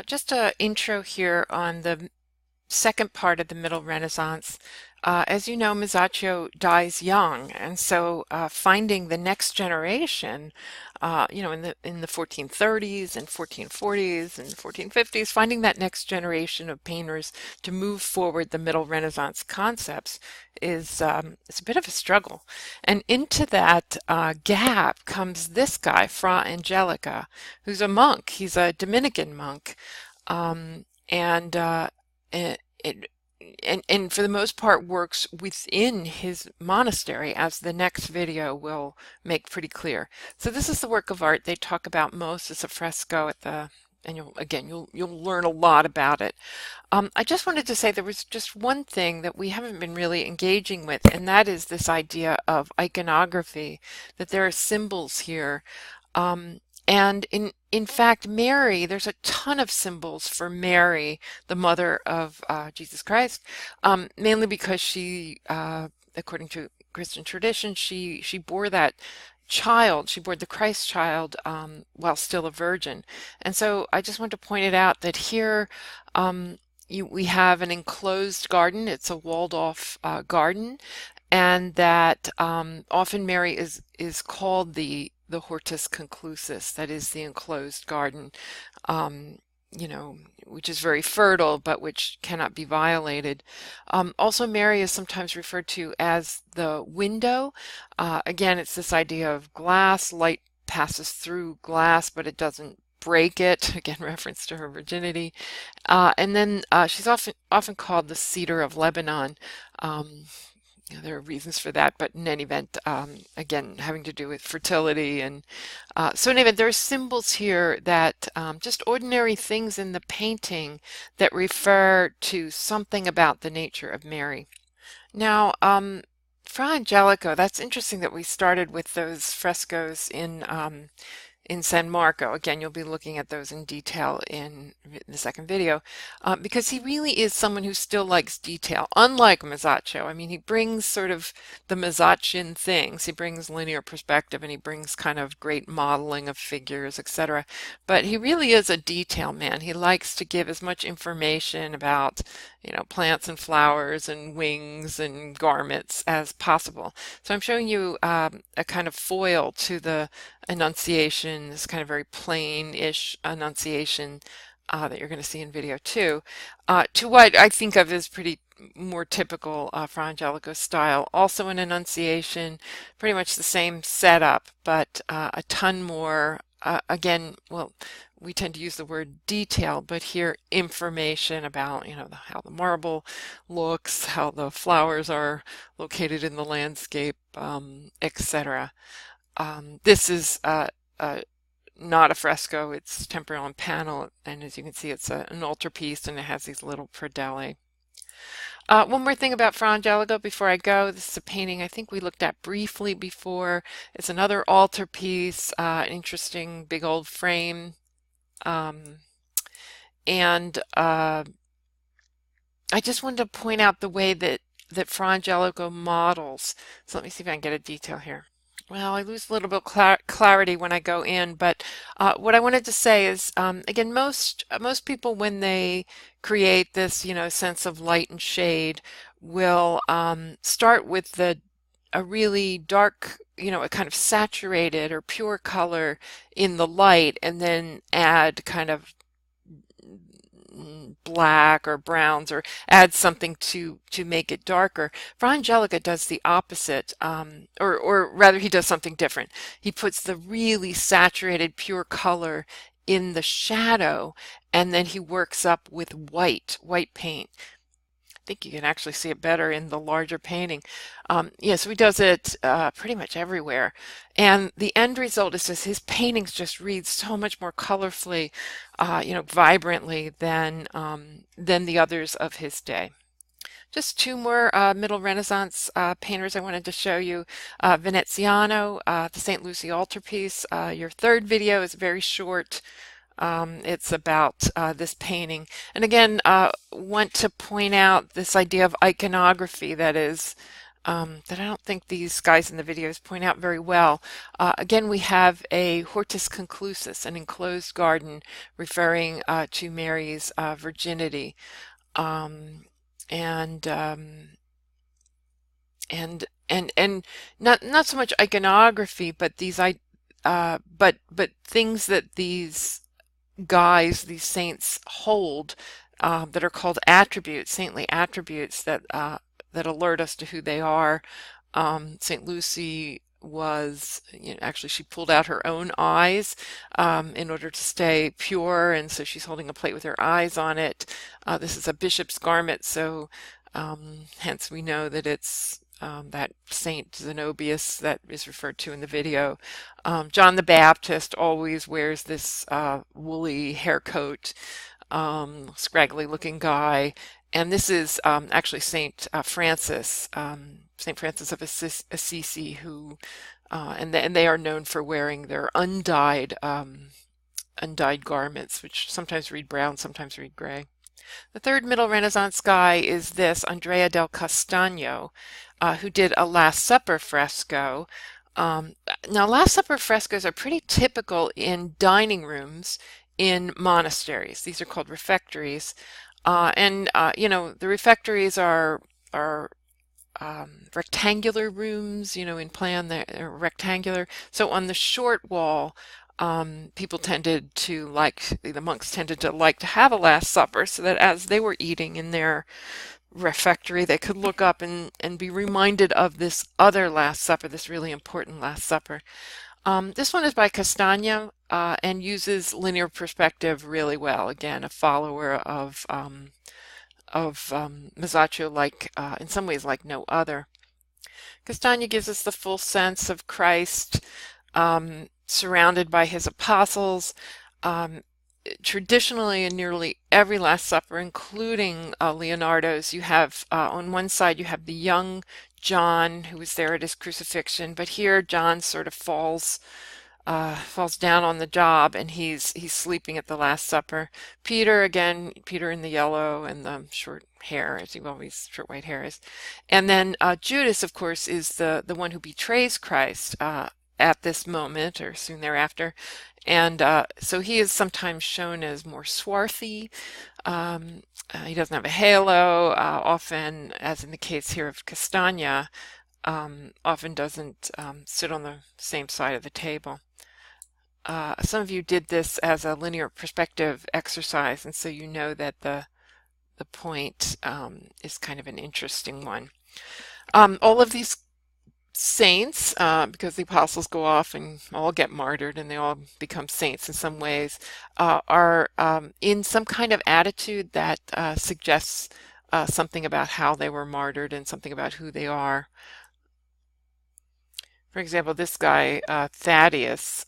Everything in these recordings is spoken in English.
Just a intro here on the second part of the Middle Renaissance. As you know, Masaccio dies young, and so finding the next generation, in the 1430s and 1440s and 1450s, finding that next generation of painters to move forward the Middle Renaissance concepts is it's a bit of a struggle. And into that gap comes this guy, Fra Angelico, who's a monk. He's a Dominican monk, and it, it and for the most part works within his monastery, as the next video will make pretty clear. So this is the work of art they talk about most as a fresco at the, and you'll learn a lot about it. I just wanted to say there was just one thing that we haven't been really engaging with, and that is this idea of iconography, that there are symbols here. And in fact, Mary, there's a ton of symbols for Mary, the mother of Jesus Christ, mainly because she, according to Christian tradition, she bore that child, she bore the Christ child while still a virgin. And so I just want to point it out that here we have an enclosed garden. It's a walled off garden, and that often Mary is called the hortus conclusus, that is the enclosed garden, um, which is very fertile but which cannot be violated. Also, Mary is sometimes referred to as the window. Again, it's this idea of glass. Light passes through glass, but it doesn't break it. Again, reference to her virginity. And then she's often called the cedar of Lebanon. There are reasons for that, but in any event, again, having to do with fertility. And so in any event, there are symbols here that just ordinary things in the painting that refer to something about the nature of Mary. Now, Fra Angelico, that's interesting that we started with those frescoes in San Marco. Again, you'll be looking at those in detail in the second video, because he really is someone who still likes detail, unlike Masaccio. I mean, he brings sort of the Masaccian things. He brings linear perspective, and he brings kind of great modeling of figures, etc. But he really is a detail man. He likes to give as much information about, plants and flowers and wings and garments as possible. So I'm showing you a kind of foil to the Annunciation, this kind of very plain-ish Annunciation that you're going to see in video two, to what I think of as pretty more typical Fra Angelico style. Also an Annunciation, pretty much the same setup, but a ton more, again, well, we tend to use the word detail, but here information about, how the marble looks, how the flowers are located in the landscape, etc. This is not a fresco, it's temporal and panel, and as you can see, it's an altarpiece, and it has these little predelle. One more thing about Fra Angelico before I go. This is a painting I think we looked at briefly before. It's another altarpiece, an interesting big old frame, and I just wanted to point out the way that Fra Angelico models. So let me see if I can get a detail here. Well, I lose a little bit of clarity when I go in, but what I wanted to say is, again, most people, when they create this, sense of light and shade, will start with a really dark, a kind of saturated or pure color in the light, and then add kind of black or browns, or add something to make it darker. Fra Angelico does the opposite, or rather he does something different. He puts the really saturated pure color in the shadow, and then he works up with white paint. I think you can actually see it better in the larger painting. So he does it pretty much everywhere. And the end result is just his paintings just read so much more colorfully, vibrantly than the others of his day. Just two more Middle Renaissance painters I wanted to show you. Veneziano, the St. Lucy altarpiece. Your third video is very short. It's about this painting. And again, want to point out this idea of iconography, that is, that I don't think these guys in the videos point out very well. Again, we have a hortus conclusus, an enclosed garden, referring to Mary's virginity. Um, and and not so much iconography, but but things that these guys, these saints hold, that are called attributes, saintly attributes that alert us to who they are. Saint Lucy was, actually she pulled out her own eyes in order to stay pure, and so she's holding a plate with her eyes on it. This is a bishop's garment, so hence we know that it's that Saint Zenobius that is referred to in the video. John the Baptist always wears this woolly hair coat, scraggly looking guy. And this is actually Saint Francis of Assisi, who, and they are known for wearing their undyed garments, which sometimes read brown, sometimes read gray. The third Middle Renaissance guy is this Andrea del Castagno, who did a Last Supper fresco. Now, Last Supper frescoes are pretty typical in dining rooms in monasteries. These are called refectories. The refectories are rectangular rooms, in plan they're rectangular. So on the short wall, the monks tended to like to have a Last Supper so that as they were eating in their refectory, they could look up and be reminded of this other Last Supper, this really important Last Supper. This one is by Castagno and uses linear perspective really well. Again, a follower of Masaccio, like in some ways like no other. Castagno gives us the full sense of Christ surrounded by his apostles. Traditionally, in nearly every Last Supper, including Leonardo's, you have on one side you have the young John who was there at his crucifixion, but here John sort of falls down on the job, and he's sleeping at the Last Supper. Peter, again, Peter in the yellow and the short hair, as he always short white hair is, and then Judas, of course, is the one who betrays Christ at this moment or soon thereafter. And so he is sometimes shown as more swarthy. He doesn't have a halo, often, as in the case here of Castagna, often doesn't sit on the same side of the table. Some of you did this as a linear perspective exercise, and so you know that the point is kind of an interesting one. All of these saints, because the apostles go off and all get martyred and they all become saints in some ways, are in some kind of attitude that suggests something about how they were martyred and something about who they are. For example, this guy, Thaddeus,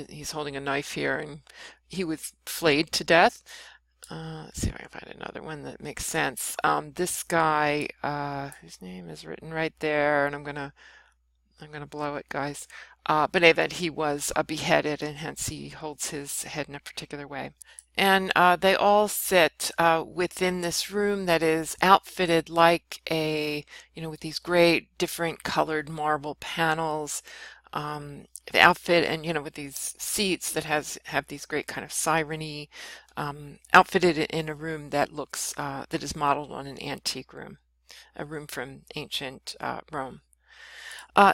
he's holding a knife here, and he was flayed to death. Let's see if I can find another one that makes sense. This guy, whose name is written right there, and I'm gonna blow it, guys. But that he was beheaded, and hence he holds his head in a particular way. And they all sit within this room that is outfitted like with these great different colored marble panels. The outfit, and with these seats that have these great kind of siren-y, outfitted in a room that looks that is modeled on an antique room, a room from ancient Rome.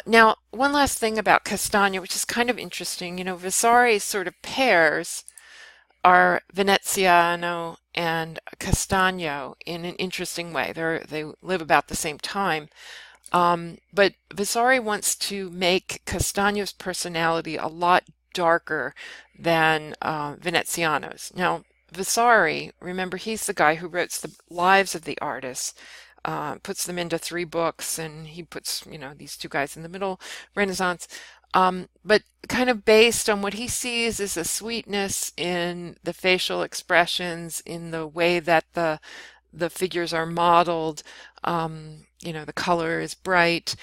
Now, one last thing about Castagno, which is kind of interesting. Vasari's sort of pairs are Veneziano and Castagno in an interesting way. They live about the same time. But Vasari wants to make Castagno's personality a lot darker than Veneziano's. Now, Vasari, remember, he's the guy who wrote the lives of the artists, puts them into 3 books, and he puts, these two guys in the Middle Renaissance. But kind of based on what he sees is a sweetness in the facial expressions, in the way that the figures are modeled. The color is bright.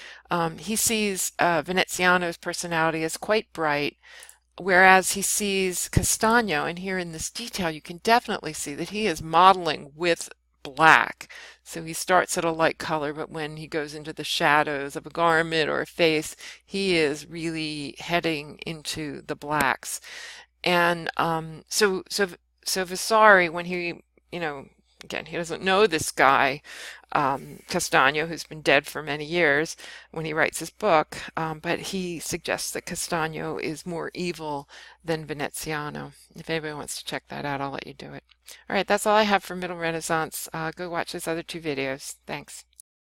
He sees Veneziano's personality as quite bright, whereas he sees Castagno, and here in this detail you can definitely see that he is modeling with black. So he starts at a light color, but when he goes into the shadows of a garment or a face, he is really heading into the blacks. And so Vasari, when he, you know, again, he doesn't know this guy, Castagno, who's been dead for many years when he writes his book, but he suggests that Castagno is more evil than Veneziano. If anybody wants to check that out, I'll let you do it. All right, that's all I have for Middle Renaissance. Go watch those other two videos. Thanks.